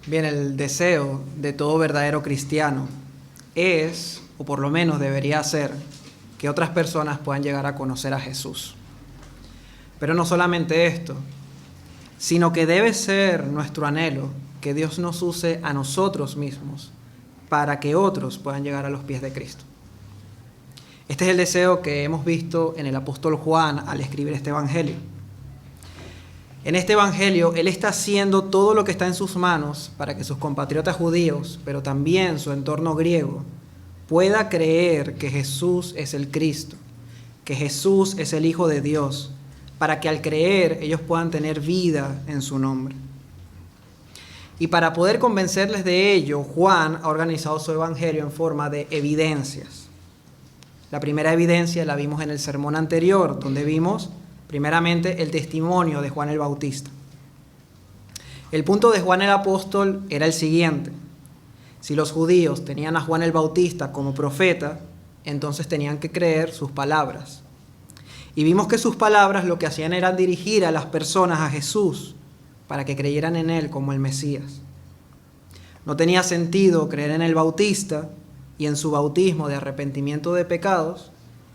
Bien, el deseo de todo verdadero cristiano es, o por lo menos debería ser, que otras personas puedan llegar a conocer a Jesús. Pero no solamente esto, sino que debe ser nuestro anhelo que Dios nos use a nosotros mismos para que otros puedan llegar a los pies de Cristo. Este es el deseo que hemos visto en el apóstol Juan al escribir este evangelio. En este evangelio, él está haciendo todo lo que está en sus manos para que sus compatriotas judíos, pero también su entorno griego, pueda creer que Jesús es el Cristo, que Jesús es el Hijo de Dios, para que al creer ellos puedan tener vida en su nombre. Y para poder convencerles de ello, Juan ha organizado su evangelio en forma de evidencias. La primera evidencia la vimos en el sermón anterior, donde vimos primeramente el testimonio de Juan el Bautista. El punto de Juan el Apóstol era el siguiente: si los judíos tenían a Juan el Bautista como profeta, entonces tenían que creer sus palabras. Y vimos que sus palabras lo que hacían era dirigir a las personas a Jesús para que creyeran en él como el Mesías. No tenía sentido creer en el Bautista y en su bautismo de arrepentimiento de pecados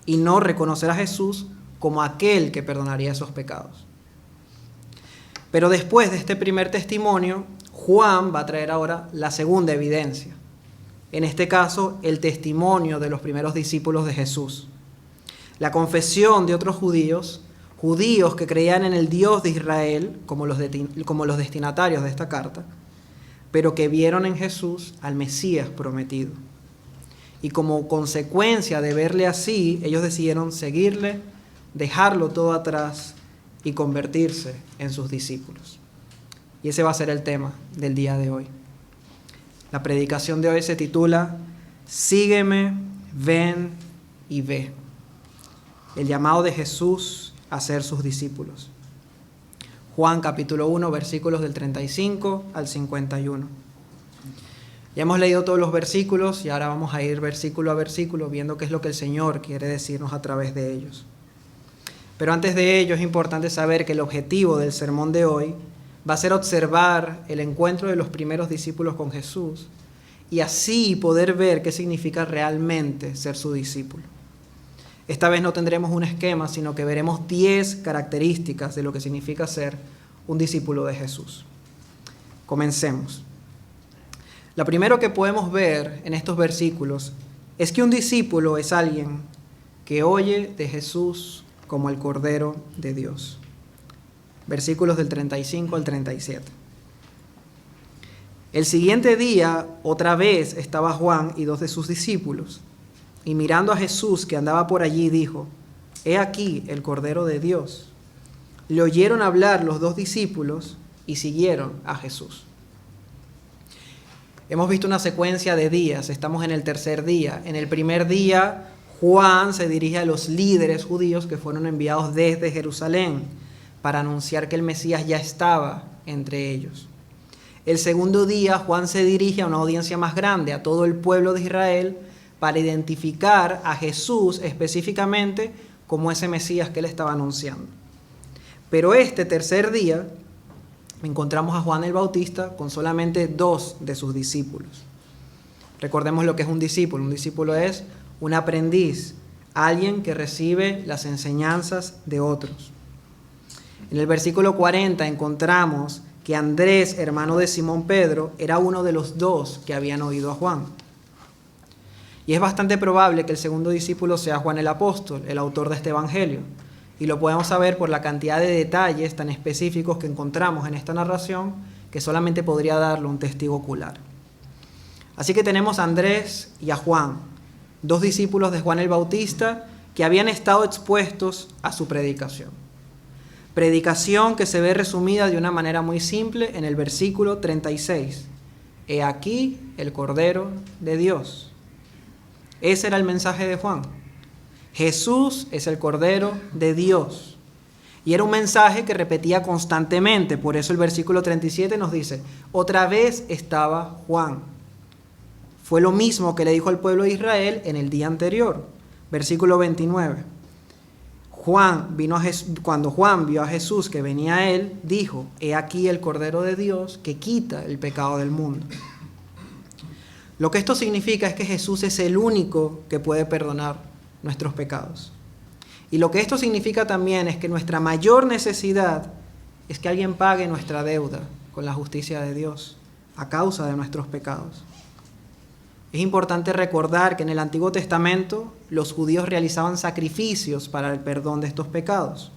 y no reconocer a Jesús como aquel que perdonaría esos pecados. Pero después de este primer testimonio, Juan va a traer ahora la segunda evidencia. En este caso, el testimonio de los primeros discípulos de Jesús. La confesión de otros judíos que creían en el Dios de Israel, como los destinatarios de esta carta, pero que vieron en Jesús al Mesías prometido. Y como consecuencia de verle así, ellos decidieron seguirle, dejarlo todo atrás y convertirse en sus discípulos. Y ese va a ser el tema del día de hoy. La predicación de hoy se titula Sígueme, ven y ve. El llamado de Jesús a ser sus discípulos. Juan capítulo 1, versículos del 35 al 51. Ya hemos leído todos los versículos y ahora vamos a ir versículo a versículo viendo qué es lo que el Señor quiere decirnos a través de ellos. Pero antes de ello es importante saber que el objetivo del sermón de hoy va a ser observar el encuentro de los primeros discípulos con Jesús y así poder ver qué significa realmente ser su discípulo. Esta vez no tendremos un esquema, sino que veremos 10 características de lo que significa ser un discípulo de Jesús. Comencemos. Lo primero que podemos ver en estos versículos es que un discípulo es alguien que oye de Jesús como el Cordero de Dios. Versículos del 35 al 37. El siguiente día, otra vez estaba Juan y 2 de sus discípulos, y mirando a Jesús que andaba por allí, dijo: He aquí el Cordero de Dios. Le oyeron hablar los 2 discípulos y siguieron a Jesús. Hemos visto una secuencia de días, estamos en el tercer día. En el primer día, Juan se dirige a los líderes judíos que fueron enviados desde Jerusalén para anunciar que el Mesías ya estaba entre ellos. El segundo día, Juan se dirige a una audiencia más grande, a todo el pueblo de Israel, para identificar a Jesús específicamente como ese Mesías que él estaba anunciando. Pero este tercer día encontramos a Juan el Bautista con solamente 2 de sus discípulos. Recordemos lo que es un discípulo. Un discípulo es un aprendiz, alguien que recibe las enseñanzas de otros. En el versículo 40 encontramos que Andrés, hermano de Simón Pedro, era uno de los 2 que habían oído a Juan. Y es bastante probable que el segundo discípulo sea Juan el Apóstol, el autor de este evangelio. Y lo podemos saber por la cantidad de detalles tan específicos que encontramos en esta narración, que solamente podría darlo un testigo ocular. Así que tenemos a Andrés y a Juan, 2 discípulos de Juan el Bautista que habían estado expuestos a su predicación. Predicación que se ve resumida de una manera muy simple en el versículo 36. He aquí el Cordero de Dios. Ese era el mensaje de Juan. Jesús es el Cordero de Dios. Y era un mensaje que repetía constantemente. Por eso el versículo 37 nos dice: otra vez estaba Juan. Fue lo mismo que le dijo al pueblo de Israel en el día anterior. Versículo 29. Cuando Juan vio a Jesús que venía a él, dijo: he aquí el Cordero de Dios que quita el pecado del mundo. Lo que esto significa es que Jesús es el único que puede perdonar nuestros pecados. Y lo que esto significa también es que nuestra mayor necesidad es que alguien pague nuestra deuda con la justicia de Dios a causa de nuestros pecados. Es importante recordar que en el Antiguo Testamento los judíos realizaban sacrificios para el perdón de estos pecados.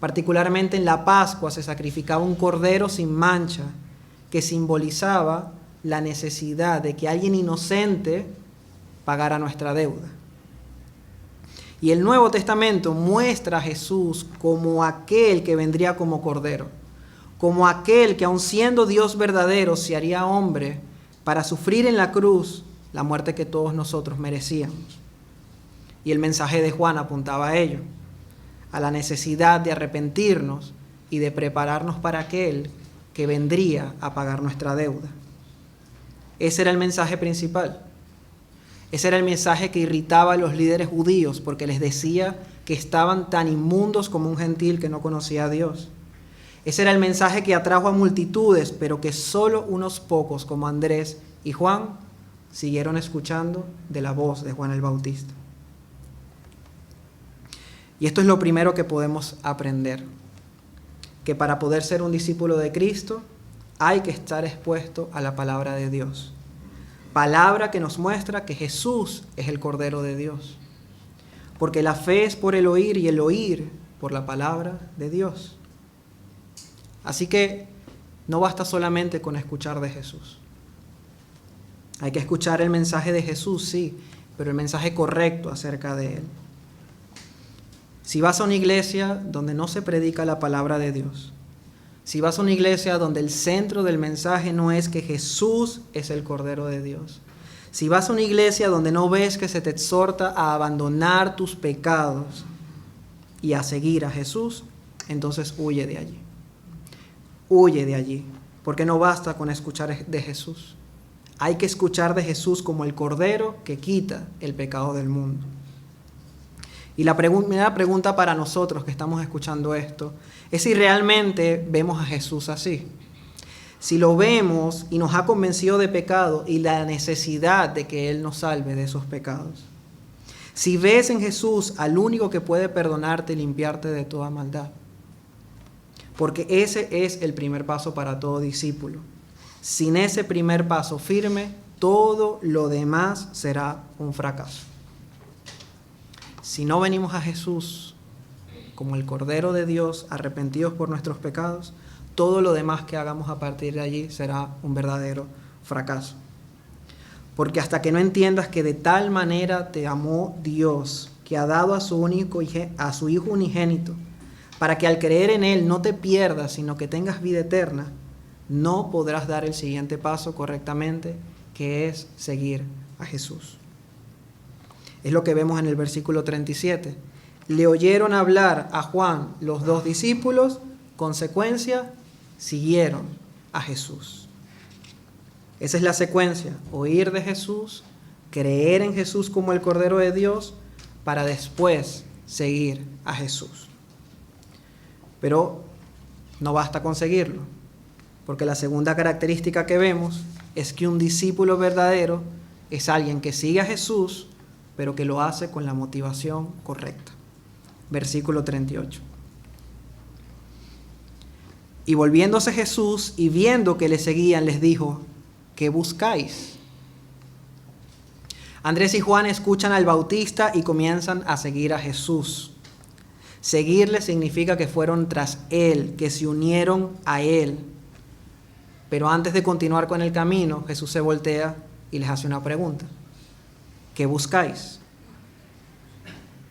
Particularmente en la Pascua se sacrificaba un cordero sin mancha que simbolizaba la necesidad de que alguien inocente pagara nuestra deuda. Y el Nuevo Testamento muestra a Jesús como aquel que vendría como cordero, como aquel que aun siendo Dios verdadero se haría hombre para sufrir en la cruz la muerte que todos nosotros merecíamos. Y el mensaje de Juan apuntaba a ello, a la necesidad de arrepentirnos y de prepararnos para aquel que vendría a pagar nuestra deuda. Ese era el mensaje principal. Ese era el mensaje que irritaba a los líderes judíos porque les decía que estaban tan inmundos como un gentil que no conocía a Dios. Ese era el mensaje que atrajo a multitudes, pero que solo unos pocos como Andrés y Juan siguieron escuchando de la voz de Juan el Bautista. Y esto es lo primero que podemos aprender, que para poder ser un discípulo de Cristo hay que estar expuesto a la palabra de Dios. Palabra que nos muestra que Jesús es el Cordero de Dios. Porque la fe es por el oír y el oír por la palabra de Dios. Así que no basta solamente con escuchar de Jesús. Hay que escuchar el mensaje de Jesús, sí, pero el mensaje correcto acerca de Él. Si vas a una iglesia donde no se predica la palabra de Dios, si vas a una iglesia donde el centro del mensaje no es que Jesús es el Cordero de Dios, si vas a una iglesia donde no ves que se te exhorta a abandonar tus pecados y a seguir a Jesús, entonces huye de allí. Huye de allí, porque no basta con escuchar de Jesús. Hay que escuchar de Jesús como el Cordero que quita el pecado del mundo. Y la primera pregunta para nosotros que estamos escuchando esto es si realmente vemos a Jesús así. Si lo vemos y nos ha convencido de pecado y la necesidad de que Él nos salve de esos pecados. Si ves en Jesús al único que puede perdonarte y limpiarte de toda maldad. Porque ese es el primer paso para todo discípulo. Sin ese primer paso firme, todo lo demás será un fracaso. Si no venimos a Jesús como el Cordero de Dios, arrepentidos por nuestros pecados, todo lo demás que hagamos a partir de allí será un verdadero fracaso. Porque hasta que no entiendas que de tal manera te amó Dios, que ha dado a su Hijo unigénito, para que al creer en Él no te pierdas, sino que tengas vida eterna, no podrás dar el siguiente paso correctamente, que es seguir a Jesús. Es lo que vemos en el versículo 37. Le oyeron hablar a Juan los dos discípulos, consecuencia, siguieron a Jesús. Esa es la secuencia, oír de Jesús, creer en Jesús como el Cordero de Dios, para después seguir a Jesús. Pero no basta con seguirlo. Porque la segunda característica que vemos es que un discípulo verdadero es alguien que sigue a Jesús, pero que lo hace con la motivación correcta. Versículo 38. Y volviéndose Jesús y viendo que le seguían, les dijo: ¿qué buscáis? Andrés y Juan escuchan al Bautista y comienzan a seguir a Jesús. Seguirle significa que fueron tras Él, que se unieron a Él. Pero antes de continuar con el camino, Jesús se voltea y les hace una pregunta. ¿Qué buscáis?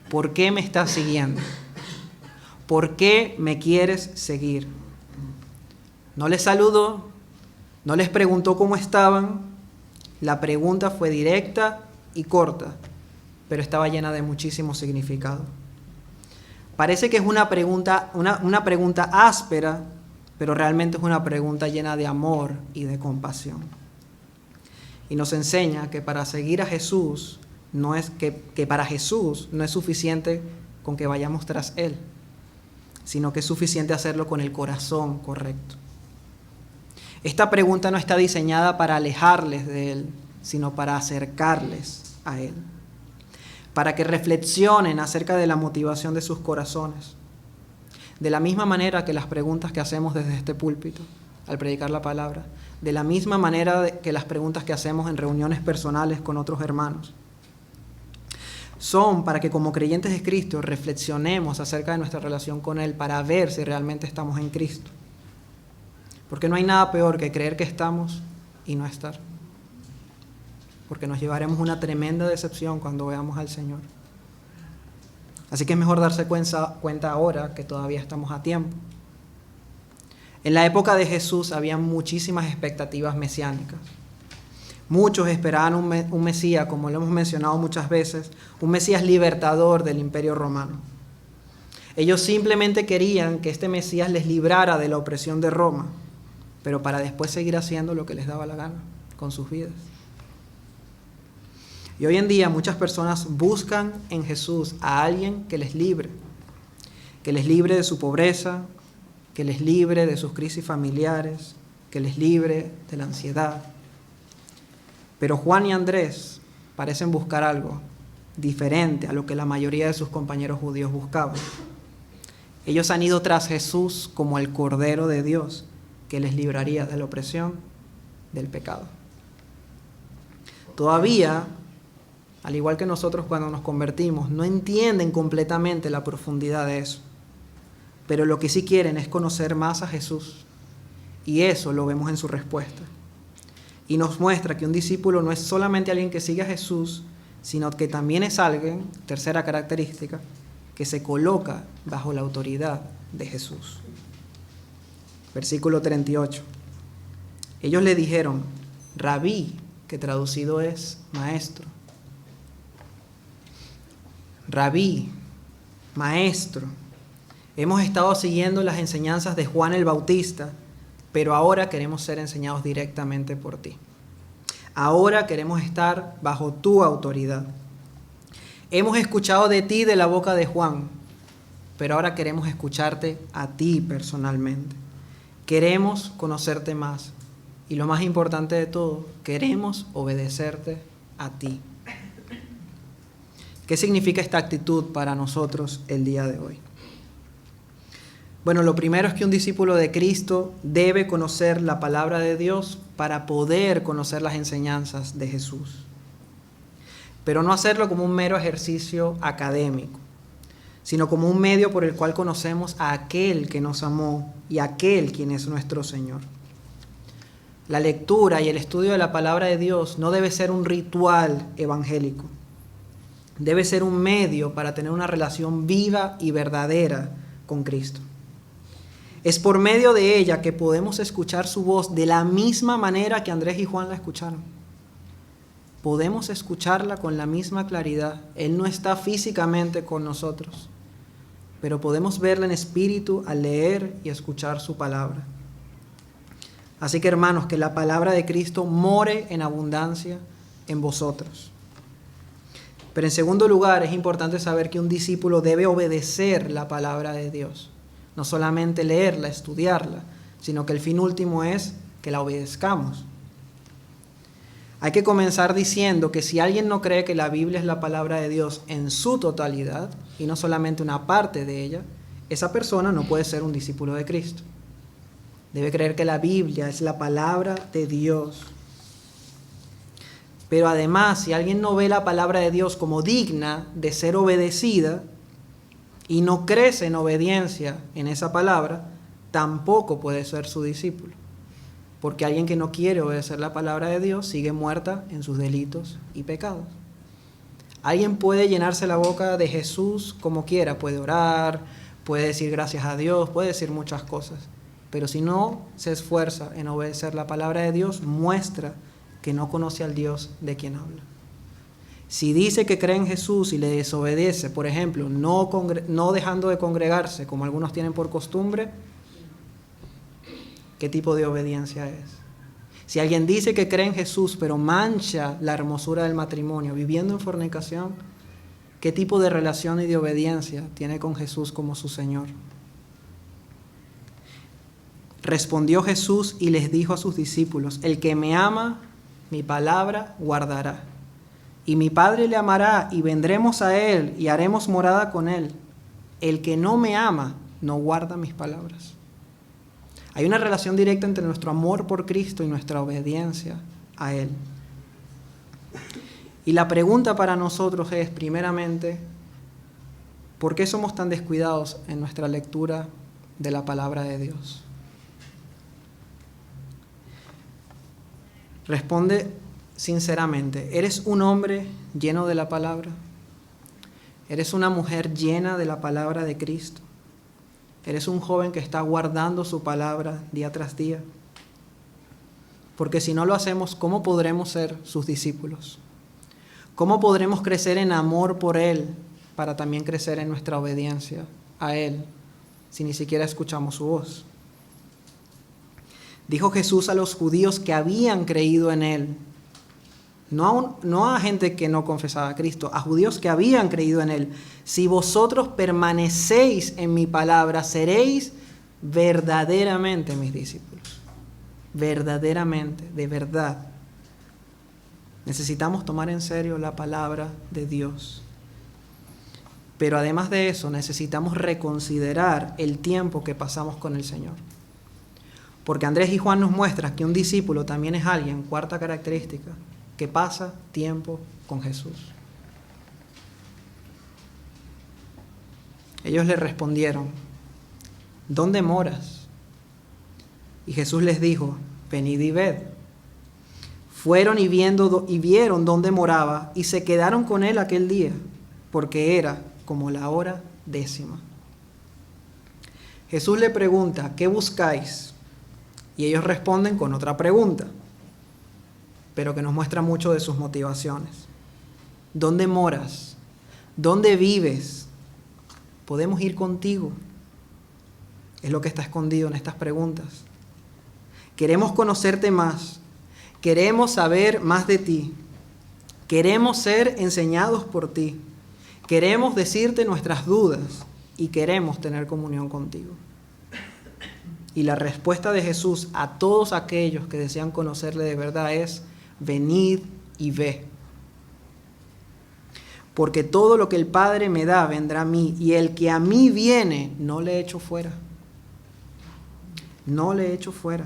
¿Por qué me estás siguiendo? ¿Por qué me quieres seguir? No les saludó, no les preguntó cómo estaban. La pregunta fue directa y corta, pero estaba llena de muchísimo significado. Parece que es una pregunta áspera, pero realmente es una pregunta llena de amor y de compasión. Y nos enseña que para seguir a Jesús, para Jesús no es suficiente con que vayamos tras Él, sino que es suficiente hacerlo con el corazón correcto. Esta pregunta no está diseñada para alejarles de Él, sino para acercarles a Él, para que reflexionen acerca de la motivación de sus corazones. De la misma manera que las preguntas que hacemos desde este púlpito al predicar la palabra, de la misma manera que las preguntas que hacemos en reuniones personales con otros hermanos, son para que como creyentes de Cristo reflexionemos acerca de nuestra relación con Él para ver si realmente estamos en Cristo. Porque no hay nada peor que creer que estamos y no estar. Porque nos llevaremos una tremenda decepción cuando veamos al Señor. Así que es mejor darse cuenta ahora que todavía estamos a tiempo. En la época de Jesús había muchísimas expectativas mesiánicas. Muchos esperaban un Mesías, como lo hemos mencionado muchas veces, un Mesías libertador del Imperio Romano. Ellos simplemente querían que este Mesías les librara de la opresión de Roma, pero para después seguir haciendo lo que les daba la gana con sus vidas. Y hoy en día muchas personas buscan en Jesús a alguien que les libre de su pobreza, que les libre de sus crisis familiares, que les libre de la ansiedad. Pero Juan y Andrés parecen buscar algo diferente a lo que la mayoría de sus compañeros judíos buscaban. Ellos han ido tras Jesús como el Cordero de Dios, que les libraría de la opresión del pecado. Todavía, al igual que nosotros cuando nos convertimos, no entienden completamente la profundidad de eso. Pero lo que sí quieren es conocer más a Jesús. Y eso lo vemos en su respuesta. Y nos muestra que un discípulo no es solamente alguien que sigue a Jesús, sino que también es alguien, tercera característica, que se coloca bajo la autoridad de Jesús. Versículo 38. Ellos le dijeron, Rabí, que traducido es maestro. Rabí, maestro. Hemos estado siguiendo las enseñanzas de Juan el Bautista, pero ahora queremos ser enseñados directamente por ti. Ahora queremos estar bajo tu autoridad. Hemos escuchado de ti de la boca de Juan, pero ahora queremos escucharte a ti personalmente. Queremos conocerte más y lo más importante de todo, queremos obedecerte a ti. ¿Qué significa esta actitud para nosotros el día de hoy? Bueno, lo primero es que un discípulo de Cristo debe conocer la palabra de Dios para poder conocer las enseñanzas de Jesús. Pero no hacerlo como un mero ejercicio académico, sino como un medio por el cual conocemos a aquel que nos amó y a aquel quien es nuestro Señor. La lectura y el estudio de la palabra de Dios no debe ser un ritual evangélico. Debe ser un medio para tener una relación viva y verdadera con Cristo. Es por medio de ella que podemos escuchar su voz de la misma manera que Andrés y Juan la escucharon. Podemos escucharla con la misma claridad. Él no está físicamente con nosotros, pero podemos verla en espíritu al leer y escuchar su palabra. Así que, hermanos, que la palabra de Cristo more en abundancia en vosotros. Pero en segundo lugar, es importante saber que un discípulo debe obedecer la palabra de Dios. No solamente leerla, estudiarla, sino que el fin último es que la obedezcamos. Hay que comenzar diciendo que si alguien no cree que la Biblia es la palabra de Dios en su totalidad, y no solamente una parte de ella, esa persona no puede ser un discípulo de Cristo. Debe creer que la Biblia es la palabra de Dios. Pero además, si alguien no ve la palabra de Dios como digna de ser obedecida, y no crece en obediencia en esa palabra, tampoco puede ser su discípulo. Porque alguien que no quiere obedecer la palabra de Dios sigue muerta en sus delitos y pecados. Alguien puede llenarse la boca de Jesús como quiera, puede orar, puede decir gracias a Dios, puede decir muchas cosas. Pero si no se esfuerza en obedecer la palabra de Dios, muestra que no conoce al Dios de quien habla. Si dice que cree en Jesús y le desobedece, por ejemplo, no dejando de congregarse, como algunos tienen por costumbre, ¿qué tipo de obediencia es? Si alguien dice que cree en Jesús, pero mancha la hermosura del matrimonio, viviendo en fornicación, ¿Qué tipo de relación y de obediencia tiene con Jesús como su Señor? Respondió Jesús y les dijo a sus discípulos: el que me ama, mi palabra guardará. Y mi Padre le amará, y vendremos a él y haremos morada con él. El que no me ama, no guarda mis palabras. Hay una relación directa entre nuestro amor por Cristo y nuestra obediencia a él. Y la pregunta para nosotros es, primeramente, ¿por qué somos tan descuidados en nuestra lectura de la palabra de Dios? Responde sinceramente, ¿eres un hombre lleno de la palabra? ¿Eres una mujer llena de la palabra de Cristo? ¿Eres un joven que está guardando su palabra día tras día? Porque si no lo hacemos, ¿cómo podremos ser sus discípulos? ¿Cómo podremos crecer en amor por Él para también crecer en nuestra obediencia a Él si ni siquiera escuchamos su voz? Dijo Jesús a los judíos que habían creído en Él, no a gente que no confesaba a Cristo, a judíos que habían creído en Él: si vosotros permanecéis en mi palabra, seréis verdaderamente mis discípulos. Verdaderamente, de verdad. Necesitamos tomar en serio la palabra de Dios. Pero además de eso, necesitamos reconsiderar el tiempo que pasamos con el Señor. Porque Andrés y Juan nos muestran que un discípulo también es alguien, cuarta característica, que pasa tiempo con Jesús. Ellos le respondieron: ¿dónde moras? Y Jesús les dijo: venid y ved. Fueron y vieron dónde moraba, y se quedaron con él aquel día, porque era como la hora 10:00. Jesús le pregunta: ¿qué buscáis? Y ellos responden con otra pregunta, pero que nos muestra mucho de sus motivaciones. ¿Dónde moras? ¿Dónde vives? ¿Podemos ir contigo? Es lo que está escondido en estas preguntas. Queremos conocerte más. Queremos saber más de ti. Queremos ser enseñados por ti. Queremos decirte nuestras dudas y queremos tener comunión contigo. Y la respuesta de Jesús a todos aquellos que desean conocerle de verdad es: venid y ve. Porque todo lo que el Padre me da vendrá a mí, y el que a mí viene no le echo fuera. No le echo fuera.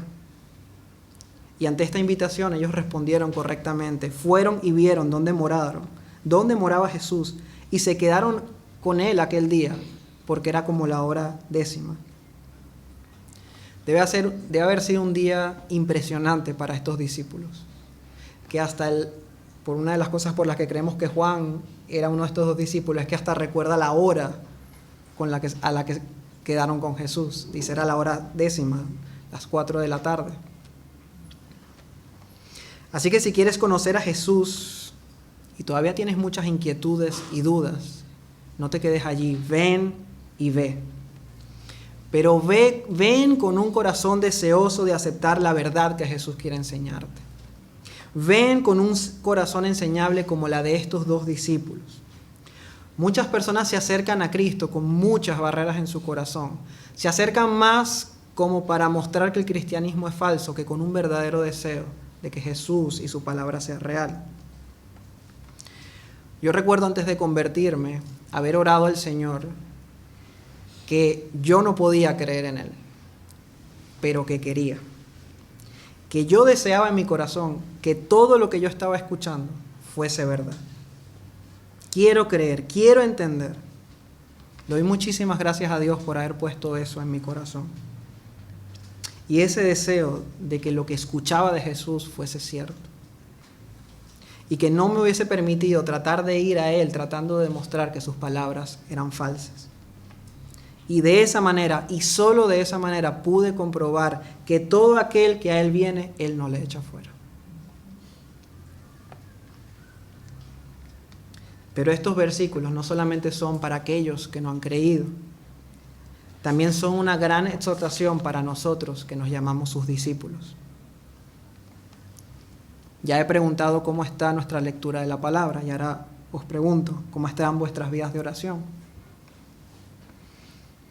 Y ante esta invitación ellos respondieron correctamente. Fueron y vieron dónde moraba Jesús, y se quedaron con él aquel día, porque era como la hora 10:00. Debe haber sido un día impresionante para estos discípulos, que por una de las cosas por las que creemos que Juan era uno de estos dos discípulos, es que hasta recuerda la hora a la que quedaron con Jesús. Dice, era la hora 10:00, las 4 de la tarde. Así que si quieres conocer a Jesús y todavía tienes muchas inquietudes y dudas, no te quedes allí, ven y ve. Pero ven con un corazón deseoso de aceptar la verdad que Jesús quiere enseñarte. Ven con un corazón enseñable como la de estos dos discípulos. Muchas personas se acercan a Cristo con muchas barreras en su corazón. Se acercan más como para mostrar que el cristianismo es falso que con un verdadero deseo de que Jesús y su palabra sea real. Yo recuerdo antes de convertirme haber orado al Señor que yo no podía creer en Él, pero que quería. Que yo deseaba en mi corazón que todo lo que yo estaba escuchando fuese verdad. Quiero creer, quiero entender. Doy muchísimas gracias a Dios por haber puesto eso en mi corazón. Y ese deseo de que lo que escuchaba de Jesús fuese cierto. Y que no me hubiese permitido tratar de ir a Él tratando de demostrar que sus palabras eran falsas. Y de esa manera, y solo de esa manera, pude comprobar que todo aquel que a Él viene, Él no le echa fuera. Pero estos versículos no solamente son para aquellos que no han creído, también son una gran exhortación para nosotros que nos llamamos sus discípulos. Ya he preguntado cómo está nuestra lectura de la palabra y ahora os pregunto, ¿cómo están vuestras vidas de oración?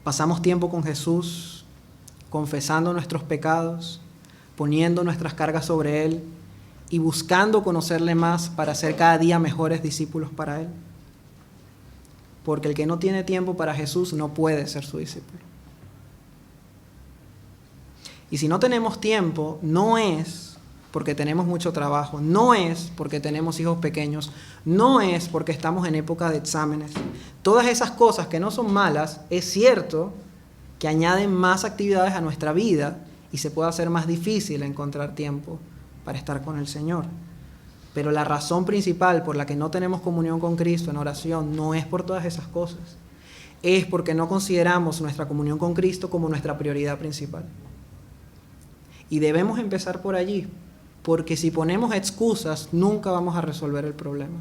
¿Pasamos tiempo con Jesús, confesando nuestros pecados, poniendo nuestras cargas sobre Él y buscando conocerle más para ser cada día mejores discípulos para Él? Porque el que no tiene tiempo para Jesús no puede ser su discípulo. Y si no tenemos tiempo, no es porque tenemos mucho trabajo, no es porque tenemos hijos pequeños, no es porque estamos en época de exámenes. Todas esas cosas que no son malas, es cierto que añaden más actividades a nuestra vida y se puede hacer más difícil encontrar tiempo para estar con el Señor. Pero la razón principal por la que no tenemos comunión con Cristo en oración no es por todas esas cosas. Es porque no consideramos nuestra comunión con Cristo como nuestra prioridad principal. Y debemos empezar por allí, porque si ponemos excusas, nunca vamos a resolver el problema.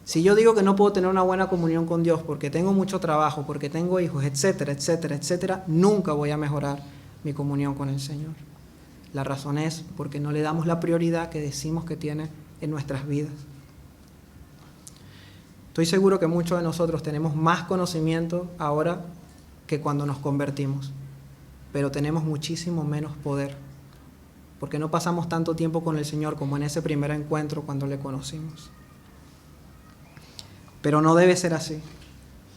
Si yo digo que no puedo tener una buena comunión con Dios porque tengo mucho trabajo, porque tengo hijos, etcétera, etcétera, etcétera, nunca voy a mejorar mi comunión con el Señor. La razón es porque no le damos la prioridad que decimos que tiene en nuestras vidas. Estoy seguro que muchos de nosotros tenemos más conocimiento ahora que cuando nos convertimos, pero tenemos muchísimo menos poder, porque no pasamos tanto tiempo con el Señor como en ese primer encuentro cuando le conocimos. Pero no debe ser así.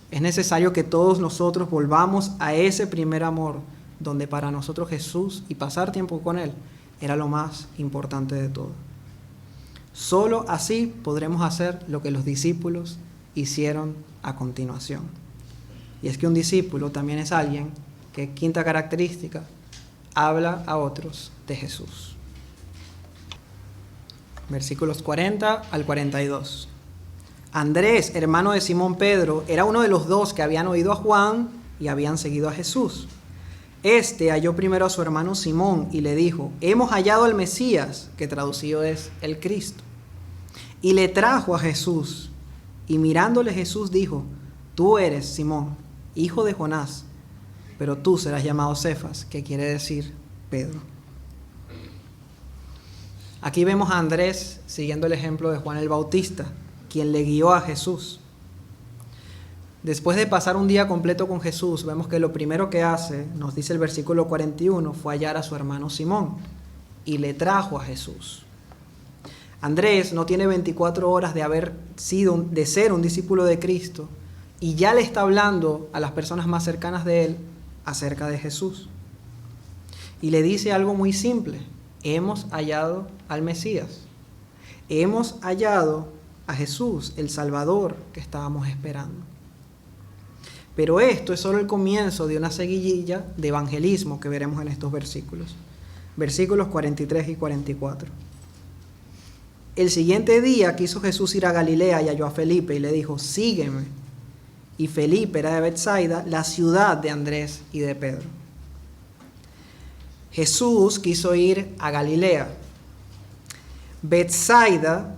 Es necesario que todos nosotros volvamos a ese primer amor, donde para nosotros Jesús y pasar tiempo con Él era lo más importante de todo. Solo así podremos hacer lo que los discípulos hicieron a continuación. Y es que un discípulo también es alguien que, quinta característica, habla a otros de Jesús. Versículos 40 al 42. Andrés, hermano de Simón Pedro, era uno de los dos que habían oído a Juan y habían seguido a Jesús. Este halló primero a su hermano Simón y le dijo: hemos hallado al Mesías, que traducido es el Cristo. Y le trajo a Jesús. Y mirándole Jesús dijo: tú eres Simón, hijo de Jonás, pero tú serás llamado Cefas, que quiere decir Pedro. Aquí vemos a Andrés siguiendo el ejemplo de Juan el Bautista, quien le guió a Jesús. Después de pasar un día completo con Jesús, vemos que lo primero que hace, nos dice el versículo 41, fue hallar a su hermano Simón y le trajo a Jesús. Andrés no tiene 24 horas de ser un discípulo de Cristo y ya le está hablando a las personas más cercanas de él acerca de Jesús. Y le dice algo muy simple: hemos hallado al Mesías. Hemos hallado a Jesús, el Salvador que estábamos esperando. Pero esto es solo el comienzo de una seguidilla de evangelismo que veremos en estos versículos. Versículos 43 y 44. El siguiente día quiso Jesús ir a Galilea y halló a Felipe y le dijo: sígueme. Y Felipe era de Betsaida, la ciudad de Andrés y de Pedro. Jesús quiso ir a Galilea. Betsaida,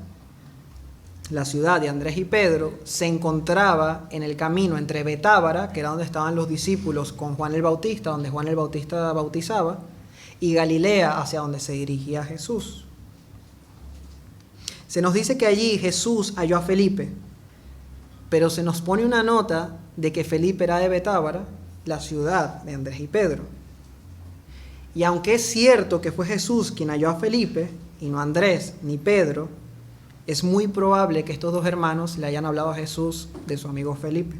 la ciudad de Andrés y Pedro, se encontraba en el camino entre Betábara, que era donde estaban los discípulos con Juan el Bautista, donde Juan el Bautista bautizaba, y Galilea, hacia donde se dirigía Jesús. Se nos dice que allí Jesús halló a Felipe, pero se nos pone una nota de que Felipe era de Betábara, la ciudad de Andrés y Pedro. Y aunque es cierto que fue Jesús quien halló a Felipe, y no Andrés ni Pedro, es muy probable que estos dos hermanos le hayan hablado a Jesús de su amigo Felipe.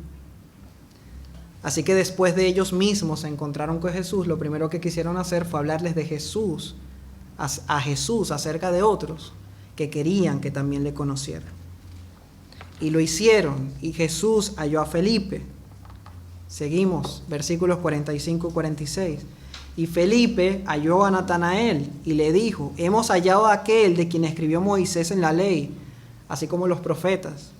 Así que después de ellos mismos se encontraron con Jesús, lo primero que quisieron hacer fue hablarles de Jesús, a Jesús acerca de otros que querían que también le conocieran. Y lo hicieron, y Jesús halló a Felipe. Seguimos, versículos 45 y 46. Y Felipe halló a Natanael y le dijo: hemos hallado a aquel de quien escribió Moisés en la ley, así como los profetas,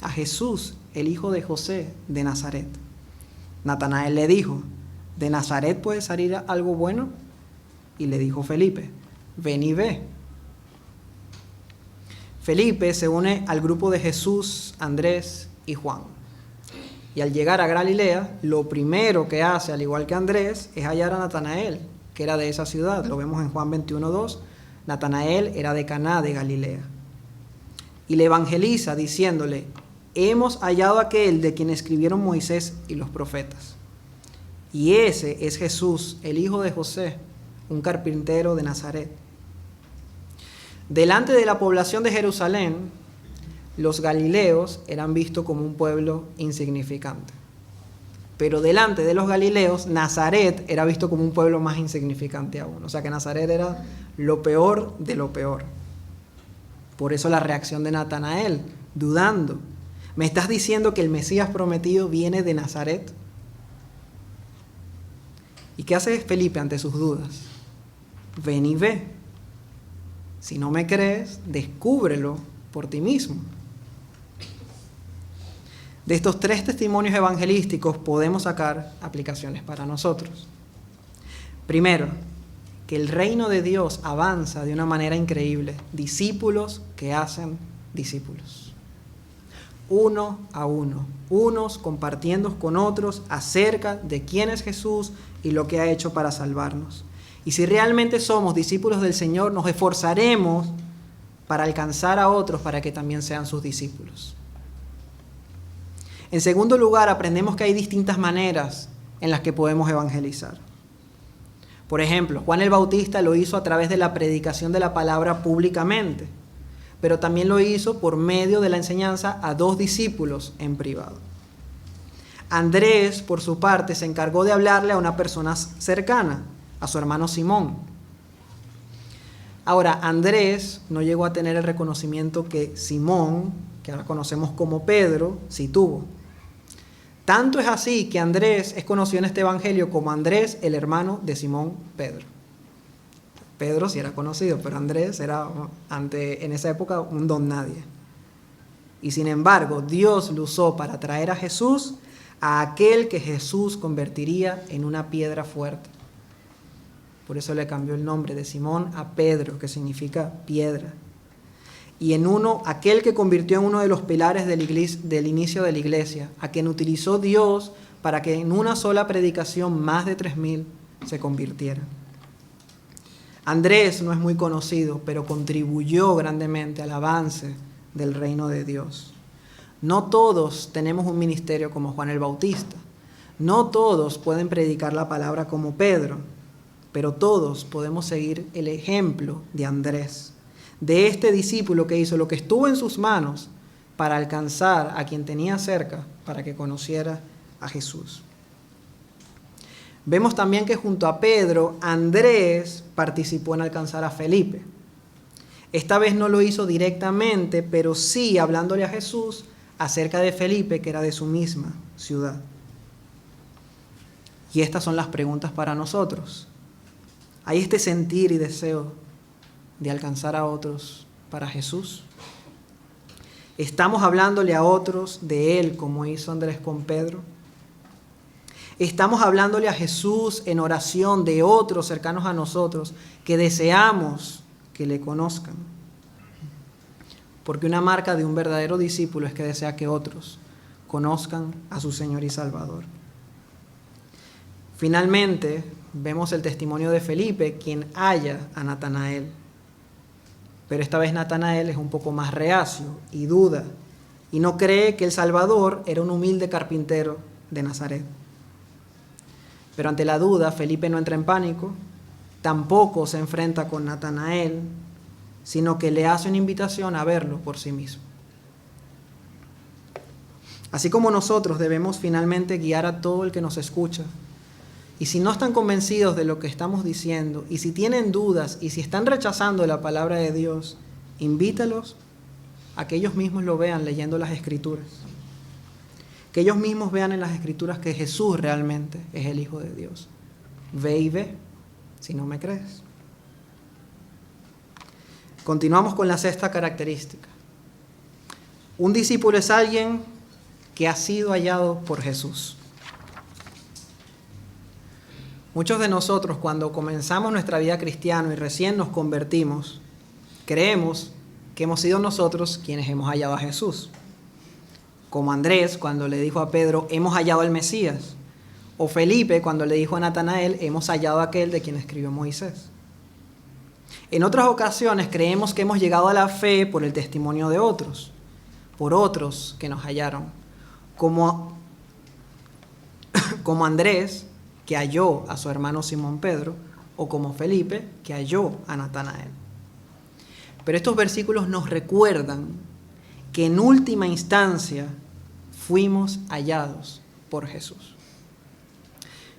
a Jesús, el hijo de José de Nazaret. Natanael le dijo: ¿de Nazaret puede salir algo bueno? Y le dijo Felipe: ven y ve. Felipe se une al grupo de Jesús, Andrés y Juan. Y al llegar a Galilea, lo primero que hace, al igual que Andrés, es hallar a Natanael, que era de esa ciudad. Lo vemos en Juan 21:2. Natanael era de Caná de Galilea. y le evangeliza diciéndole: hemos hallado a aquel de quien escribieron Moisés y los profetas. Y ese es Jesús, el hijo de José, un carpintero de Nazaret. Delante de la población de Jerusalén, los galileos eran vistos como un pueblo insignificante. Pero delante de los galileos, Nazaret era visto como un pueblo más insignificante aún. O sea que Nazaret era lo peor de lo peor. Por eso la reacción de Natanael, dudando. ¿Me estás diciendo que el Mesías prometido viene de Nazaret? ¿Y qué hace Felipe ante sus dudas? Ven y ve. Si no me crees, descúbrelo por ti mismo. De estos 3 testimonios evangelísticos podemos sacar aplicaciones para nosotros. Primero, que el reino de Dios avanza de una manera increíble. Discípulos que hacen discípulos. Uno a uno, unos compartiendo con otros acerca de quién es Jesús y lo que ha hecho para salvarnos. Y si realmente somos discípulos del Señor, nos esforzaremos para alcanzar a otros para que también sean sus discípulos. En segundo lugar, aprendemos que hay distintas maneras en las que podemos evangelizar. Por ejemplo, Juan el Bautista lo hizo a través de la predicación de la palabra públicamente, pero también lo hizo por medio de la enseñanza a 2 discípulos en privado. Andrés, por su parte, se encargó de hablarle a una persona cercana, a su hermano Simón. Ahora, Andrés no llegó a tener el reconocimiento que Simón, que ahora conocemos como Pedro, sí tuvo. Tanto es así que Andrés es conocido en este evangelio como Andrés, el hermano de Simón Pedro. Pedro sí era conocido, pero Andrés era en esa época un don nadie. Y sin embargo, Dios lo usó para traer a Jesús, a aquel que Jesús convertiría en una piedra fuerte. Por eso le cambió el nombre de Simón a Pedro, que significa piedra. Y aquel que convirtió en uno de los pilares del inicio de la iglesia, a quien utilizó Dios para que en una sola predicación más de 3,000 se convirtieran. Andrés no es muy conocido, pero contribuyó grandemente al avance del reino de Dios. No todos tenemos un ministerio como Juan el Bautista. No todos pueden predicar la palabra como Pedro, pero todos podemos seguir el ejemplo de Andrés, de este discípulo que hizo lo que estuvo en sus manos para alcanzar a quien tenía cerca para que conociera a Jesús. Vemos también que junto a Pedro, Andrés participó en alcanzar a Felipe. Esta vez no lo hizo directamente, pero sí hablándole a Jesús acerca de Felipe, que era de su misma ciudad. Y estas son las preguntas para nosotros. ¿Hay este sentir y deseo de alcanzar a otros para Jesús? ¿Estamos hablándole a otros de Él como hizo Andrés con Pedro? ¿Estamos hablándole a Jesús en oración de otros cercanos a nosotros que deseamos que le conozcan? Porque una marca de un verdadero discípulo es que desea que otros conozcan a su Señor y Salvador. Finalmente, vemos el testimonio de Felipe, quien halla a Natanael. Pero esta vez Natanael es un poco más reacio y duda, y no cree que el Salvador era un humilde carpintero de Nazaret. Pero ante la duda, Felipe no entra en pánico, tampoco se enfrenta con Natanael, sino que le hace una invitación a verlo por sí mismo. Así como nosotros debemos finalmente guiar a todo el que nos escucha. Y si no están convencidos de lo que estamos diciendo, y si tienen dudas, y si están rechazando la palabra de Dios, invítalos a que ellos mismos lo vean leyendo las Escrituras. Que ellos mismos vean en las Escrituras que Jesús realmente es el Hijo de Dios. Ve y ve, si no me crees. Continuamos con la sexta característica. Un discípulo es alguien que ha sido hallado por Jesús. Muchos de nosotros, cuando comenzamos nuestra vida cristiana y recién nos convertimos, creemos que hemos sido nosotros quienes hemos hallado a Jesús. Como Andrés, cuando le dijo a Pedro, hemos hallado al Mesías. O Felipe, cuando le dijo a Natanael, hemos hallado a aquel de quien escribió Moisés. En otras ocasiones creemos que hemos llegado a la fe por el testimonio de otros, por otros que nos hallaron, como Andrés, que halló a su hermano Simón Pedro, o como Felipe, que halló a Natanael. Pero estos versículos nos recuerdan que en última instancia fuimos hallados por Jesús.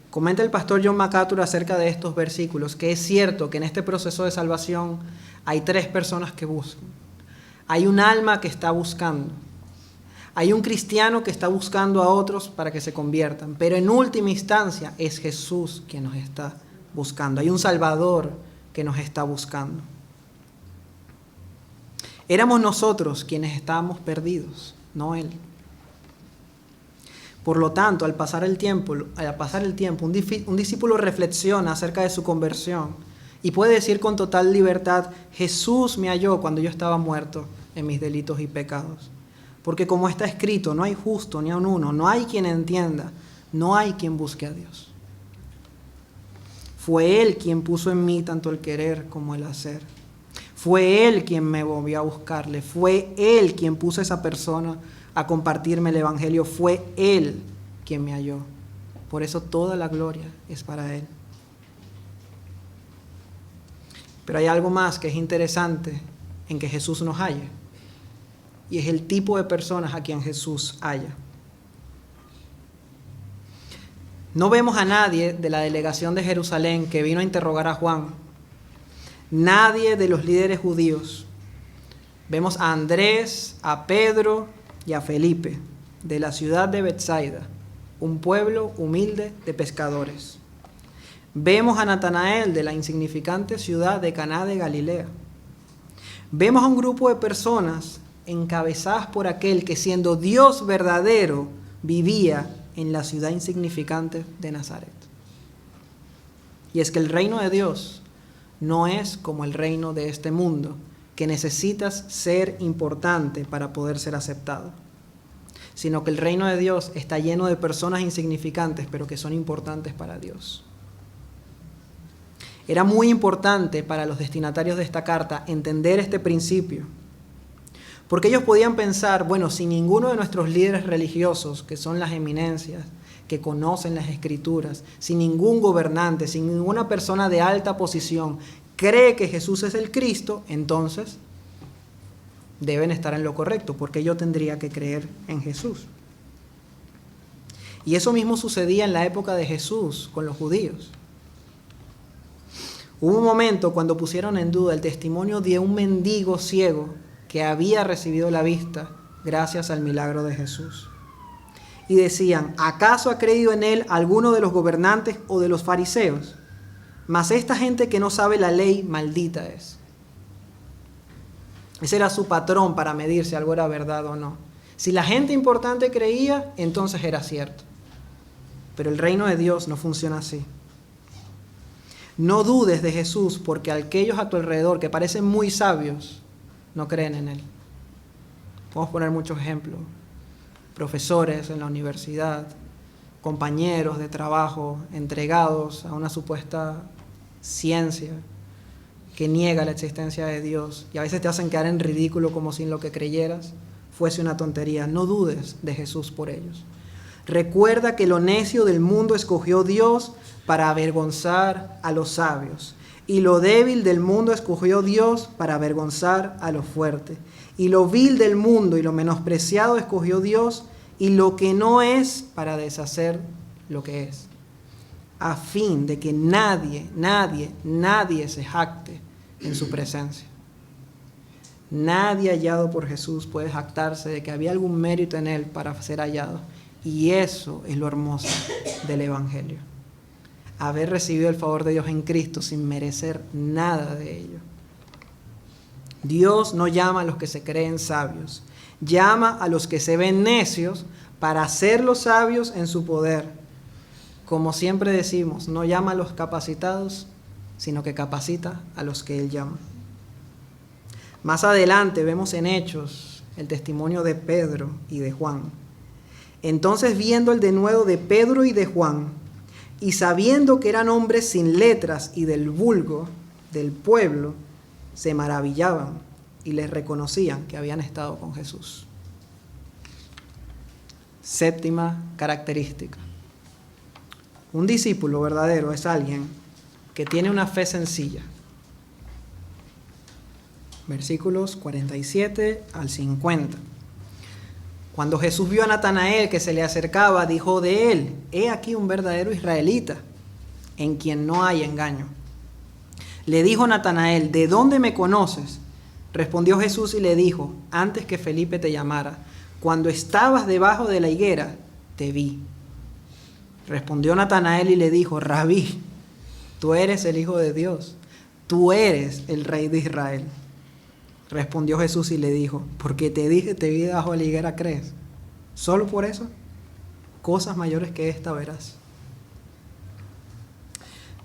Comenta el pastor John MacArthur acerca de estos versículos que es cierto que en este proceso de salvación hay 3 personas que buscan. Hay un alma que está buscando. Hay un cristiano que está buscando a otros para que se conviertan. Pero en última instancia es Jesús quien nos está buscando. Hay un Salvador que nos está buscando. Éramos nosotros quienes estábamos perdidos, no Él. Por lo tanto, al pasar el tiempo, un discípulo reflexiona acerca de su conversión y puede decir con total libertad: Jesús me halló cuando yo estaba muerto en mis delitos y pecados. Porque como está escrito, no hay justo ni aun uno, no hay quien entienda, no hay quien busque a Dios. Fue Él quien puso en mí tanto el querer como el hacer. Fue Él quien me volvió a buscarle. Fue Él quien puso a esa persona a compartirme el Evangelio. Fue Él quien me halló. Por eso toda la gloria es para Él. Pero hay algo más que es interesante en que Jesús nos halla. Y es el tipo de personas a quien Jesús halla. No vemos a nadie de la delegación de Jerusalén que vino a interrogar a Juan. Nadie de los líderes judíos. Vemos a Andrés, a Pedro y a Felipe, de la ciudad de Betsaida, un pueblo humilde de pescadores. Vemos a Natanael, de la insignificante ciudad de Caná de Galilea. Vemos a un grupo de personas encabezadas por aquel que, siendo Dios verdadero, vivía en la ciudad insignificante de Nazaret. Y es que el reino de Dios no es como el reino de este mundo, que necesitas ser importante para poder ser aceptado, sino que el reino de Dios está lleno de personas insignificantes, pero que son importantes para Dios. Era muy importante para los destinatarios de esta carta entender este principio, porque ellos podían pensar, bueno, si ninguno de nuestros líderes religiosos, que son las eminencias, que conocen las Escrituras, si ningún gobernante, si ninguna persona de alta posición cree que Jesús es el Cristo, entonces deben estar en lo correcto, porque yo tendría que creer en Jesús. Y eso mismo sucedía en la época de Jesús con los judíos. Hubo un momento cuando pusieron en duda el testimonio de un mendigo ciego que había recibido la vista gracias al milagro de Jesús. Y decían, ¿acaso ha creído en él alguno de los gobernantes o de los fariseos? Mas esta gente que no sabe la ley, maldita es. Ese era su patrón para medir si algo era verdad o no. Si la gente importante creía, entonces era cierto. Pero el reino de Dios no funciona así. No dudes de Jesús porque aquellos a tu alrededor que parecen muy sabios no creen en Él. Podemos poner muchos ejemplos. Profesores en la universidad, compañeros de trabajo entregados a una supuesta ciencia que niega la existencia de Dios y a veces te hacen quedar en ridículo como si lo que creyeras fuese una tontería. No dudes de Jesús por ellos. Recuerda que lo necio del mundo escogió Dios para avergonzar a los sabios, y lo débil del mundo escogió Dios para avergonzar a lo fuerte, y lo vil del mundo y lo menospreciado escogió Dios, y lo que no es para deshacer lo que es, a fin de que nadie se jacte en su presencia. Nadie hallado por Jesús puede jactarse de que había algún mérito en él para ser hallado. Y eso es lo hermoso del Evangelio. Haber recibido el favor de Dios en Cristo sin merecer nada de ello. Dios no llama a los que se creen sabios, llama a los que se ven necios para hacerlos sabios en su poder. Como siempre decimos, no llama a los capacitados, sino que capacita a los que Él llama. Más adelante vemos en Hechos el testimonio de Pedro y de Juan. Entonces, viendo el denuedo de Pedro y de Juan, y sabiendo que eran hombres sin letras y del vulgo, del pueblo se maravillaban y les reconocían que habían estado con Jesús. Séptima característica. Un discípulo verdadero es alguien que tiene una fe sencilla. Versículos 47 al 50. Cuando Jesús vio a Natanael que se le acercaba, dijo de él: he aquí un verdadero israelita, en quien no hay engaño. Le dijo Natanael: ¿de dónde me conoces? Respondió Jesús y le dijo: antes que Felipe te llamara, cuando estabas debajo de la higuera, te vi. Respondió Natanael y le dijo: Rabí, tú eres el Hijo de Dios, tú eres el Rey de Israel. Respondió Jesús y le dijo: porque te dije, te vi debajo de la higuera, ¿crees? ¿Solo por eso? Cosas mayores que esta verás.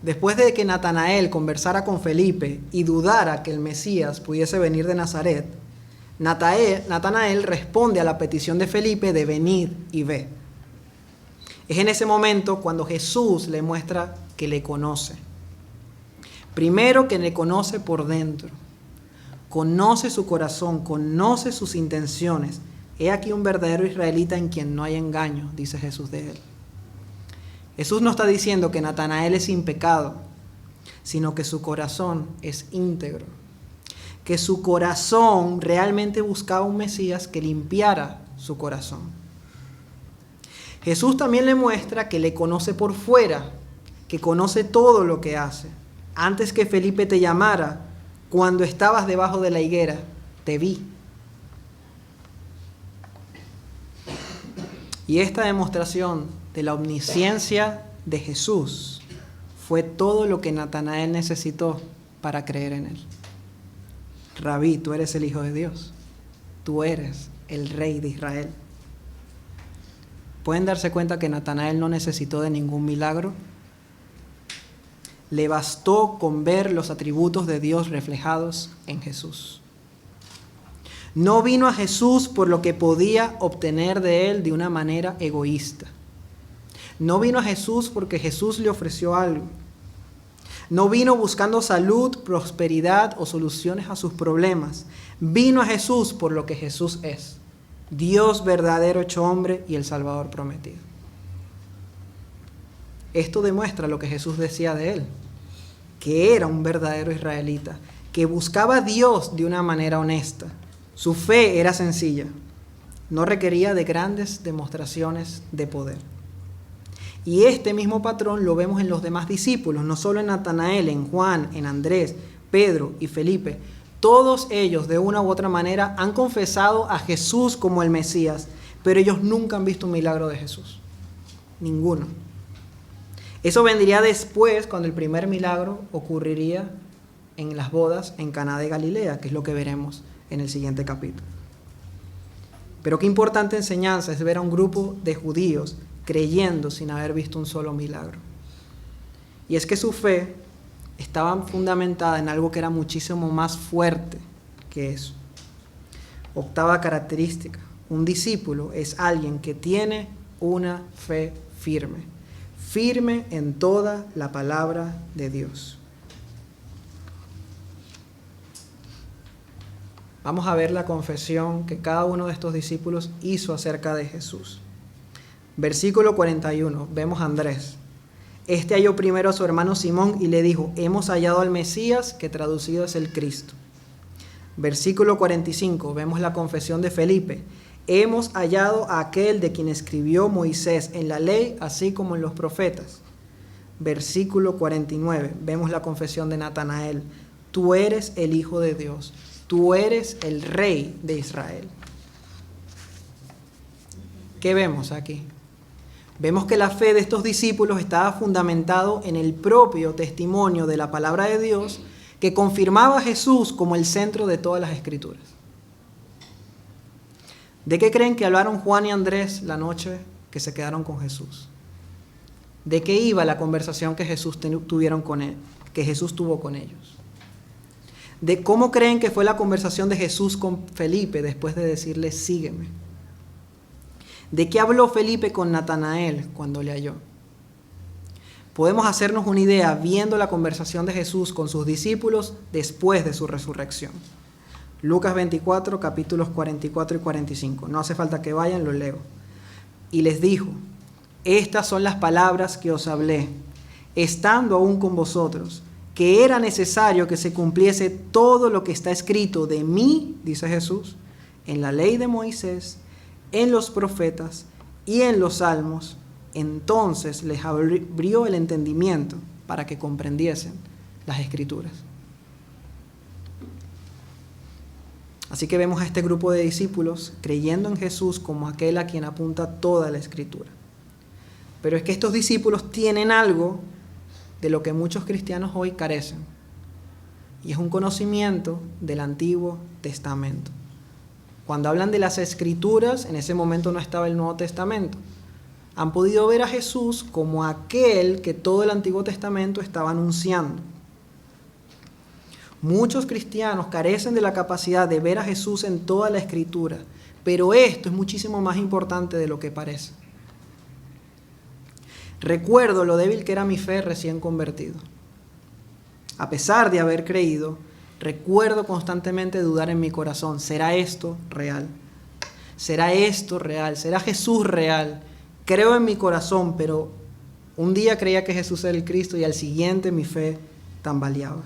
Después de que Natanael conversara con Felipe y dudara que el Mesías pudiese venir de Nazaret, Natanael responde a la petición de Felipe de venir y ve. Es en ese momento cuando Jesús le muestra que le conoce. Primero, que le conoce por dentro. Conoce su corazón, conoce sus intenciones. He aquí un verdadero israelita en quien no hay engaño, dice Jesús de él. Jesús no está diciendo que Natanael es sin pecado, sino que su corazón es íntegro. Que su corazón realmente buscaba un Mesías que limpiara su corazón. Jesús también le muestra que le conoce por fuera, que conoce todo lo que hace. Antes que Felipe te llamara, cuando estabas debajo de la higuera, te vi. Y esta demostración de la omnisciencia de Jesús fue todo lo que Natanael necesitó para creer en él. Rabí, tú eres el Hijo de Dios. Tú eres el Rey de Israel. ¿Pueden darse cuenta que Natanael no necesitó de ningún milagro? Le bastó con ver los atributos de Dios reflejados en Jesús. No vino a Jesús por lo que podía obtener de él de una manera egoísta. No vino a Jesús porque Jesús le ofreció algo. No vino buscando salud, prosperidad o soluciones a sus problemas. Vino a Jesús por lo que Jesús es: Dios verdadero hecho hombre y el Salvador prometido. Esto demuestra lo que Jesús decía de él, que era un verdadero israelita, que buscaba a Dios de una manera honesta. Su fe era sencilla, no requería de grandes demostraciones de poder. Y este mismo patrón lo vemos en los demás discípulos, no solo en Natanael, en Juan, en Andrés, Pedro y Felipe. Todos ellos, de una u otra manera, han confesado a Jesús como el Mesías, pero ellos nunca han visto un milagro de Jesús. Ninguno. Eso vendría después, cuando el primer milagro ocurriría en las bodas en Caná de Galilea, que es lo que veremos en el siguiente capítulo. Pero qué importante enseñanza es ver a un grupo de judíos creyendo sin haber visto un solo milagro. Y es que su fe estaba fundamentada en algo que era muchísimo más fuerte que eso. Octava característica: un discípulo es alguien que tiene una fe firme, firme en toda la palabra de Dios. Vamos a ver la confesión que cada uno de estos discípulos hizo acerca de Jesús. Versículo 41, vemos a Andrés. Este halló primero a su hermano Simón y le dijo: hemos hallado al Mesías, que traducido es el Cristo. Versículo 45, vemos la confesión de Felipe. Hemos hallado a aquel de quien escribió Moisés en la ley, así como en los profetas. Versículo 49, vemos la confesión de Natanael. Tú eres el Hijo de Dios, tú eres el Rey de Israel. ¿Qué vemos aquí? Vemos que la fe de estos discípulos estaba fundamentado en el propio testimonio de la palabra de Dios, que confirmaba a Jesús como el centro de todas las Escrituras. ¿De qué creen que hablaron Juan y Andrés la noche que se quedaron con Jesús? ¿De qué iba la conversación que Jesús tuvo con ellos? ¿De cómo creen que fue la conversación de Jesús con Felipe después de decirle: sígueme? ¿De qué habló Felipe con Natanael cuando le halló? podemos hacernos una idea viendo la conversación de Jesús con sus discípulos después de su resurrección. Lucas 24, capítulos 44 y 45. No hace falta que vayan, lo leo. Y les dijo: estas son las palabras que os hablé, estando aún con vosotros, que era necesario que se cumpliese todo lo que está escrito de mí, dice Jesús, en la ley de Moisés, en los profetas y en los salmos. Entonces les abrió el entendimiento para que comprendiesen las Escrituras. Así que vemos a este grupo de discípulos creyendo en Jesús como aquel a quien apunta toda la Escritura. Pero es que estos discípulos tienen algo de lo que muchos cristianos hoy carecen, y es un conocimiento del Antiguo Testamento. Cuando hablan de las Escrituras, en ese momento no estaba el Nuevo Testamento. Han podido ver a Jesús como aquel que todo el Antiguo Testamento estaba anunciando. Muchos cristianos carecen de la capacidad de ver a Jesús en toda la Escritura, pero esto es muchísimo más importante de lo que parece. Recuerdo lo débil que era mi fe recién convertido. A pesar de haber creído, recuerdo constantemente dudar en mi corazón: ¿será esto real? ¿Será esto real? ¿Será Jesús real? Creo en mi corazón, pero un día creía que Jesús era el Cristo y al siguiente mi fe tambaleaba.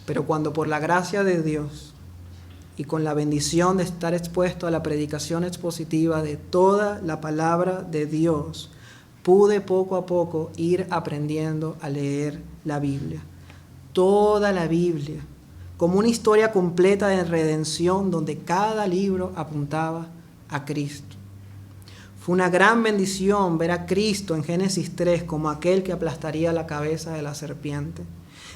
Pero cuando por la gracia de Dios y con la bendición de estar expuesto a la predicación expositiva de toda la palabra de Dios, pude poco a poco ir aprendiendo a leer la Biblia. Toda la Biblia, como una historia completa de redención donde cada libro apuntaba a Cristo. Fue una gran bendición ver a Cristo en Génesis 3 como aquel que aplastaría la cabeza de la serpiente,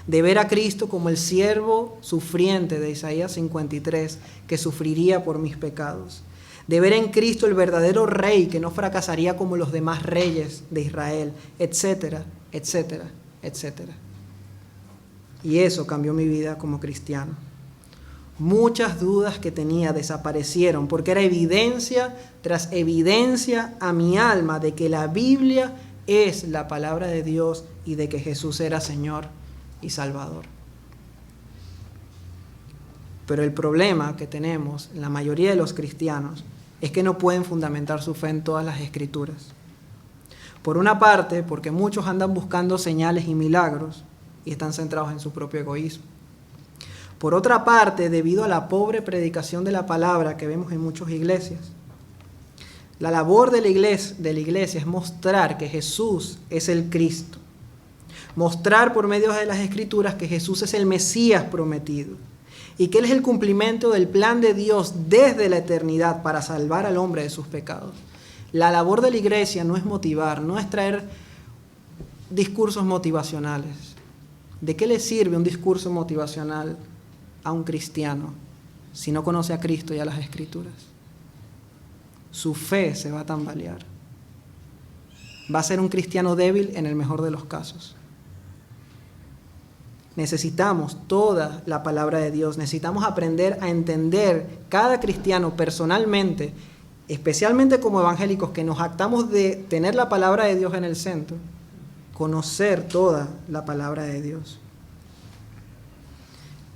de ver a Cristo como el siervo sufriente de Isaías 53 que sufriría por mis pecados, de ver en Cristo el verdadero rey que no fracasaría como los demás reyes de Israel, etcétera, etcétera, etcétera. Y eso cambió mi vida como cristiano. Muchas dudas que tenía desaparecieron porque era evidencia tras evidencia a mi alma de que la Biblia es la palabra de Dios y de que Jesús era Señor y Salvador. Pero el problema que tenemos en la mayoría de los cristianos es que no pueden fundamentar su fe en todas las Escrituras. Por una parte, porque muchos andan buscando señales y milagros y están centrados en su propio egoísmo. Por otra parte, debido a la pobre predicación de la palabra que vemos en muchas iglesias. La labor de la iglesia es mostrar que Jesús es el Cristo. Mostrar por medio de las Escrituras que Jesús es el Mesías prometido y que Él es el cumplimiento del plan de Dios desde la eternidad para salvar al hombre de sus pecados. La labor de la iglesia no es motivar, no es traer discursos motivacionales. ¿De qué le sirve un discurso motivacional a un cristiano si no conoce a Cristo y a las Escrituras? Su fe se va a tambalear. Va a ser un cristiano débil en el mejor de los casos. Necesitamos toda la palabra de Dios. Necesitamos aprender a entender cada cristiano personalmente, especialmente como evangélicos que nos jactamos de tener la palabra de Dios en el centro, conocer toda la palabra de Dios.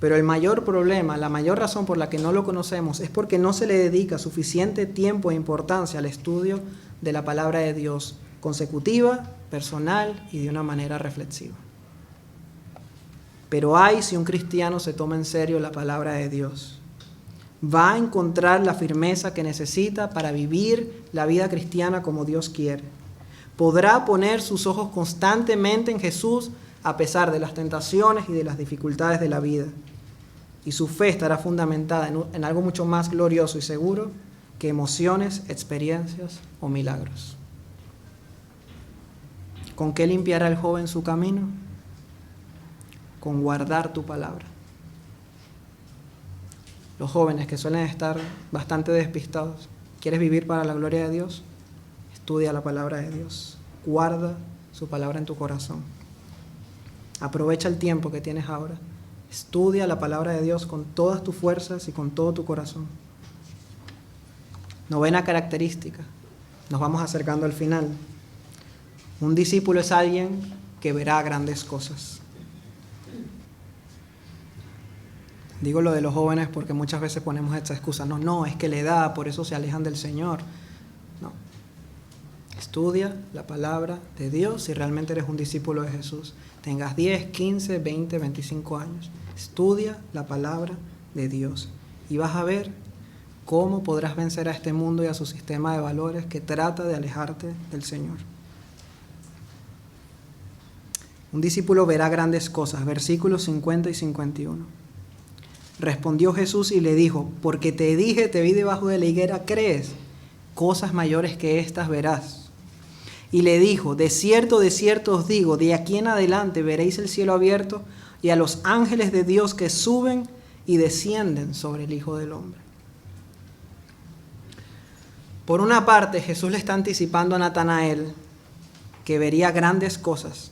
Pero el mayor problema, la mayor razón por la que no lo conocemos es porque no se le dedica suficiente tiempo e importancia al estudio de la palabra de Dios, consecutiva, personal y de una manera reflexiva. Pero ay si un cristiano se toma en serio la palabra de Dios. Va a encontrar la firmeza que necesita para vivir la vida cristiana como Dios quiere. Podrá poner sus ojos constantemente en Jesús a pesar de las tentaciones y de las dificultades de la vida. Y su fe estará fundamentada en algo mucho más glorioso y seguro que emociones, experiencias o milagros. ¿Con qué limpiará el joven su camino? Con guardar tu palabra. Los jóvenes que suelen estar bastante despistados, ¿quieres vivir para la gloria de Dios? Estudia la palabra de Dios. Guarda su palabra en tu corazón. Aprovecha el tiempo que tienes ahora. Estudia la palabra de Dios con todas tus fuerzas y con todo tu corazón. Novena característica. Nos vamos acercando al final. Un discípulo es alguien que verá grandes cosas. Digo lo de los jóvenes porque muchas veces ponemos esta excusa. No, es que la edad, por eso se alejan del Señor. No. Estudia la palabra de Dios si realmente eres un discípulo de Jesús. Tengas 10, 15, 20, 25 años. Estudia la palabra de Dios y vas a ver cómo podrás vencer a este mundo y a su sistema de valores que trata de alejarte del Señor. Un discípulo verá grandes cosas. Versículos 50 y 51. Respondió Jesús y le dijo: porque te dije, te vi debajo de la higuera, ¿crees? Cosas mayores que estas verás. Y le dijo: de cierto os digo, de aquí en adelante veréis el cielo abierto y a los ángeles de Dios que suben y descienden sobre el Hijo del Hombre. Por una parte, Jesús le está anticipando a Natanael que vería grandes cosas,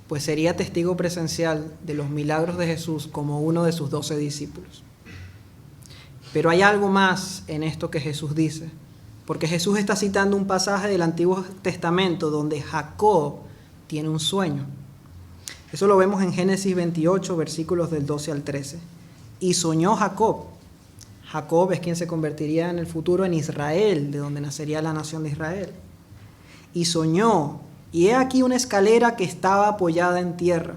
pues sería testigo presencial de los milagros de Jesús como uno de sus 12 discípulos. Pero hay algo más en esto que Jesús dice, porque Jesús está citando un pasaje del Antiguo Testamento donde Jacob tiene un sueño. Eso lo vemos en Génesis 28, versículos del 12 al 13. Y soñó Jacob. Jacob es quien se convertiría en el futuro en Israel, de donde nacería la nación de Israel. Y soñó, y he aquí una escalera que estaba apoyada en tierra,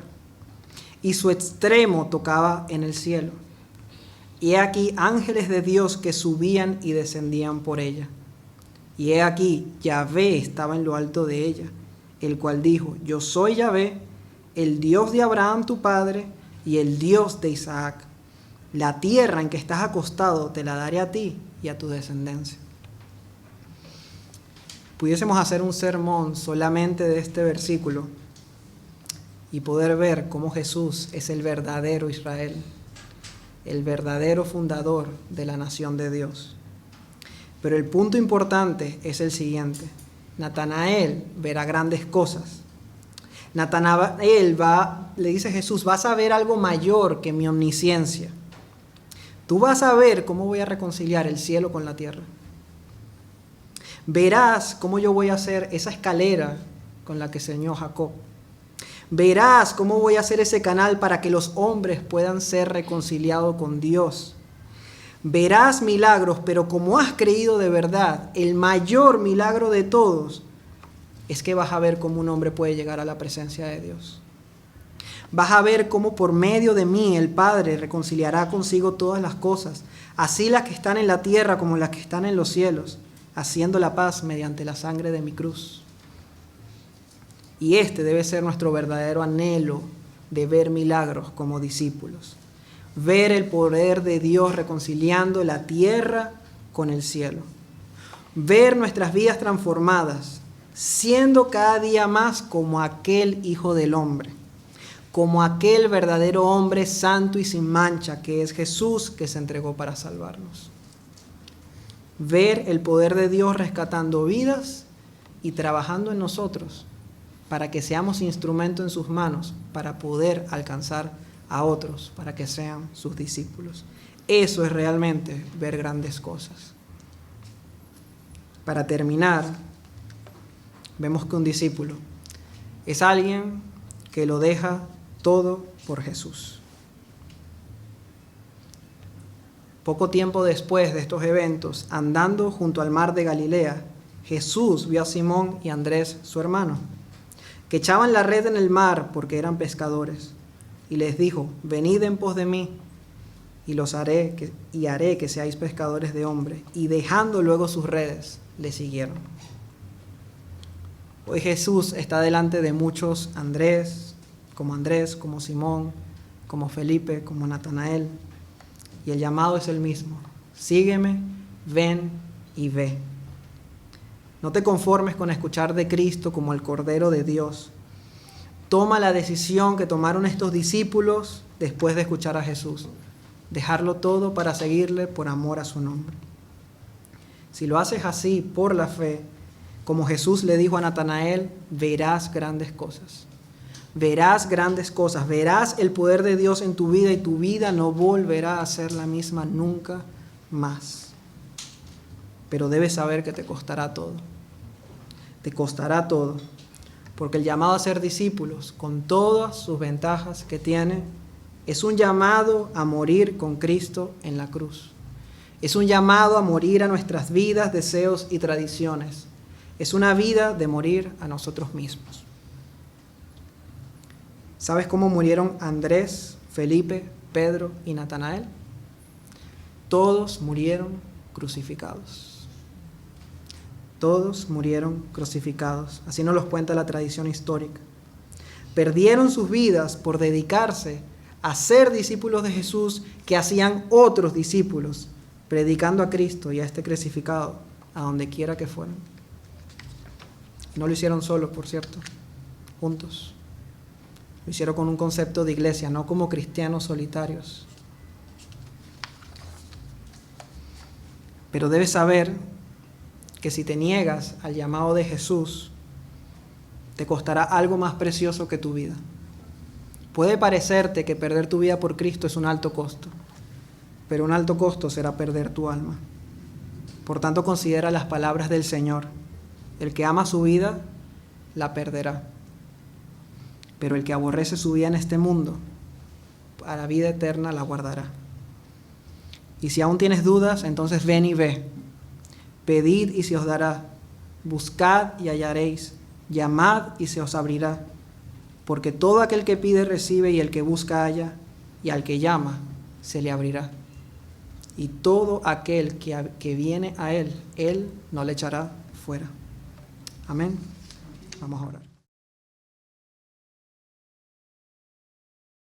y su extremo tocaba en el cielo. Y he aquí ángeles de Dios que subían y descendían por ella. Y he aquí Yahvé estaba en lo alto de ella, el cual dijo: yo soy Yahvé, el Dios de Abraham tu padre, y el Dios de Isaac. La tierra en que estás acostado te la daré a ti y a tu descendencia. Pudiésemos hacer un sermón solamente de este versículo y poder ver cómo Jesús es el verdadero Israel, el verdadero fundador de la nación de Dios. Pero el punto importante es el siguiente: Natanael verá grandes cosas. Natanael le dice a Jesús: vas a ver algo mayor que mi omnisciencia. Tú vas a ver cómo voy a reconciliar el cielo con la tierra. Verás cómo yo voy a hacer esa escalera con la que soñó Jacob. Verás cómo voy a hacer ese canal para que los hombres puedan ser reconciliados con Dios. Verás milagros, pero como has creído de verdad, el mayor milagro de todos es que vas a ver cómo un hombre puede llegar a la presencia de Dios. Vas a ver cómo por medio de mí el Padre reconciliará consigo todas las cosas, así las que están en la tierra como las que están en los cielos, haciendo la paz mediante la sangre de mi cruz. Y este debe ser nuestro verdadero anhelo de ver milagros como discípulos. Ver el poder de Dios reconciliando la tierra con el cielo. Ver nuestras vidas transformadas, siendo cada día más como aquel Hijo del Hombre, como aquel verdadero hombre santo y sin mancha que es Jesús, que se entregó para salvarnos. Ver el poder de Dios rescatando vidas y trabajando en nosotros para que seamos instrumento en sus manos para poder alcanzar a otros, para que sean sus discípulos. Eso es realmente ver grandes cosas. Para terminar, vemos que un discípulo es alguien que lo deja todo por Jesús. Poco tiempo después de estos eventos, andando junto al mar de Galilea, Jesús vio a Simón y Andrés, su hermano, que echaban la red en el mar porque eran pescadores, y les dijo: venid en pos de mí, y haré que seáis pescadores de hombres. Y dejando luego sus redes, le siguieron. Hoy Jesús está delante de muchos Andrés, como Simón, como Felipe, como Natanael. Y el llamado es el mismo: sígueme, ven y ve. No te conformes con escuchar de Cristo como el Cordero de Dios. Toma la decisión que tomaron estos discípulos después de escuchar a Jesús: dejarlo todo para seguirle por amor a su nombre. Si lo haces así, por la fe, como Jesús le dijo a Natanael, verás grandes cosas. Verás grandes cosas, verás el poder de Dios en tu vida y tu vida no volverá a ser la misma nunca más. Pero debes saber que te costará todo. Te costará todo, porque el llamado a ser discípulos, con todas sus ventajas que tiene, es un llamado a morir con Cristo en la cruz. Es un llamado a morir a nuestras vidas, deseos y tradiciones. Es una vida de morir a nosotros mismos. ¿Sabes cómo murieron Andrés, Felipe, Pedro y Natanael? Todos murieron crucificados. Todos murieron crucificados. Así nos lo cuenta la tradición histórica. Perdieron sus vidas por dedicarse a ser discípulos de Jesús que hacían otros discípulos, predicando a Cristo y a este crucificado a donde quiera que fueran. Y no lo hicieron solos, por cierto, juntos. Lo hicieron con un concepto de iglesia, no como cristianos solitarios. Pero debes saber que si te niegas al llamado de Jesús, te costará algo más precioso que tu vida. Puede parecerte que perder tu vida por Cristo es un alto costo, pero un alto costo será perder tu alma. Por tanto, considera las palabras del Señor. El que ama su vida, la perderá. Pero el que aborrece su vida en este mundo, para vida eterna la guardará. Y si aún tienes dudas, entonces ven y ve. Pedid y se os dará. Buscad y hallaréis. Llamad y se os abrirá. Porque todo aquel que pide recibe, y el que busca halla, y al que llama se le abrirá. Y todo aquel que viene a él no le echará fuera. Amén. Vamos a orar.